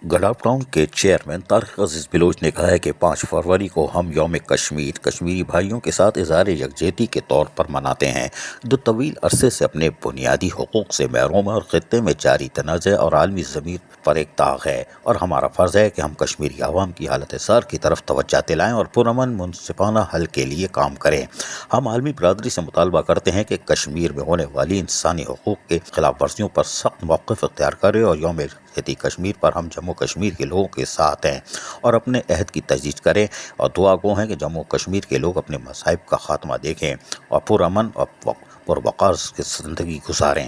Gadap town کے chairman Tariq عزیز بلوچ نے کہا ہے کہ 5 فروری کو ہم یوم کشمیر کشمیری بھائیوں کے ساتھ اظہار یکجہتی کے طور پر مناتے ہیں، جو طویل عرصے سے اپنے بنیادی حقوق سے محروم ہے اور خطے میں جاری تنازع اور عالمی ضمیر پر ایک داغ ہے، اور ہمارا فرض ہے کہ ہم کشمیری عوام کی حالت سار کی طرف توجہ دلائیں اور پرامن منصفانہ حل کے لیے کام کریں۔ ہم عالمی برادری سے مطالبہ کرتے ہیں کہ کشمیر میں ہونے والی انسانی حقوق کے خلاف ورزیوں پر سخت موقف اختیار کرے، اور یوم یکجہتی کشمیر پر ہم جموں کشمیر کے لوگوں کے ساتھ ہیں اور اپنے عہد کی تجدید کریں، اور دعا گو ہیں کہ جموں کشمیر کے لوگ اپنے مصائب کا خاتمہ دیکھیں اور پرامن اور پروقار کی زندگی گزاریں۔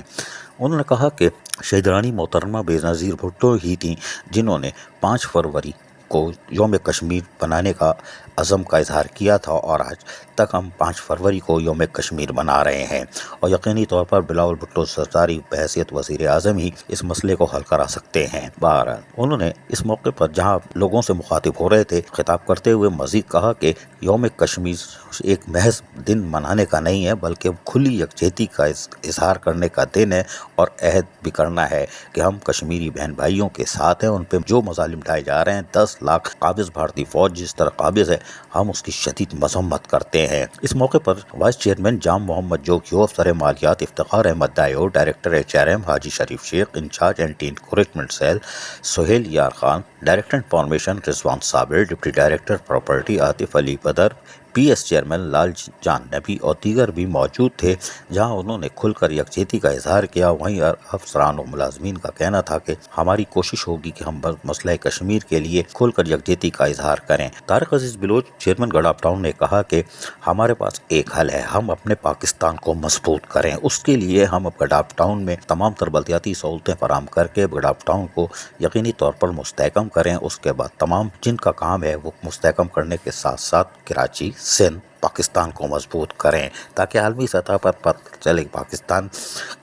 انہوں نے کہا کہ شہید رانی محترمہ بے نظیر بھٹو ہی تھیں جنہوں نے 5 فروری کو یوم کشمیر بنانے کا عزم کا اظہار کیا تھا، اور آج تک ہم 5 فروری کو یوم کشمیر منا رہے ہیں، اور یقینی طور پر بلاول بھٹو زرداری بحیثیت وزیر اعظم ہی اس مسئلے کو حل کرا سکتے ہیں۔ بہرحال انہوں نے اس موقع پر جہاں لوگوں سے مخاطب ہو رہے تھے، خطاب کرتے ہوئے مزید کہا کہ یوم کشمیر ایک محض دن منانے کا نہیں ہے، بلکہ کھلی یکجہتی کا اظہار کرنے کا دن ہے، اور عہد بھی کرنا ہے کہ ہم کشمیری بہن بھائیوں کے ساتھ ہیں۔ ان پہ جو مظالم ڈھائے جا رہے ہیں، 10 لاکھ قابض بھارتی فوج جس طرح قابض ہے، ہم اس کی شدید مذمت کرتے ہیں۔ اس موقع پر وائس چیئرمین جام محمد جوگیو، افسر مالیات Iftikhar Ahmed Dayo, director HRM Haji Sharif Sheikh, incharge anti encroachment cell Sohail Yar Khan, director information Rizwan Sabir, deputy director property Atif Ali Badar, PS chairman Lal Jan نبی اور دیگر بھی موجود تھے۔ جہاں انہوں نے کھل کر یکجہتی کا اظہار کیا، وہیں افسران و ملازمین کا کہنا تھا کہ ہماری کوشش ہوگی کہ ہم مسئلہ کشمیر کے لیے کھل کر یکجہتی کا اظہار کریں۔ طارق عزیز بلوچ چیئرمین گڈاپ ٹاؤن نے کہا کہ ہمارے پاس ایک حل ہے، ہم اپنے پاکستان کو مضبوط کریں۔ اس کے لیے ہم اب گڈاپ ٹاؤن میں تمام تر بلدیاتی سہولتیں فراہم کر کے گڈاپ ٹاؤن کو یقینی طور پر مستحکم کریں۔ اس کے بعد تمام جن کا کام ہے وہ مستحکم کرنے کے ساتھ ساتھ کراچی، سندھ، پاکستان کو مضبوط کریں، تاکہ عالمی سطح پر پتہ چلے پاکستان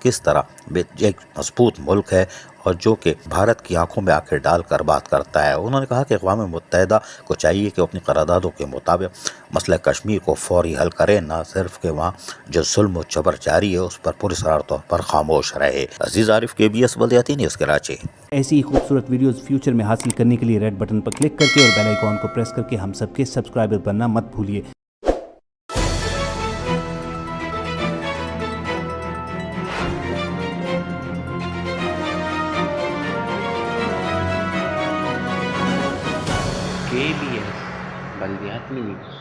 کس طرح ایک مضبوط ملک ہے اور جو کہ بھارت کی آنکھوں میں آنکھیں ڈال کر بات کرتا ہے۔ انہوں نے کہا کہ اقوام متحدہ کو چاہیے کہ اپنی قراردادوں کے مطابق مسئلہ کشمیر کو فوری حل کرے، نہ صرف کہ وہاں جو ظلم و جبر جاری ہے اس پر پراسرار طور پر خاموش رہے۔ عزیز عارف، KBS بلدیاتی نیوز کراچی۔ ایسی ہی خوبصورت ویڈیوز فیوچر میں حاصل کرنے کے لیے ریڈ بٹن پر کلک کر کے اور بیل آئیکن کو پریس کر کے ہم سب کے سبسکرائبر بننا مت بھولیے۔ KBS بلدیاتی نیوز۔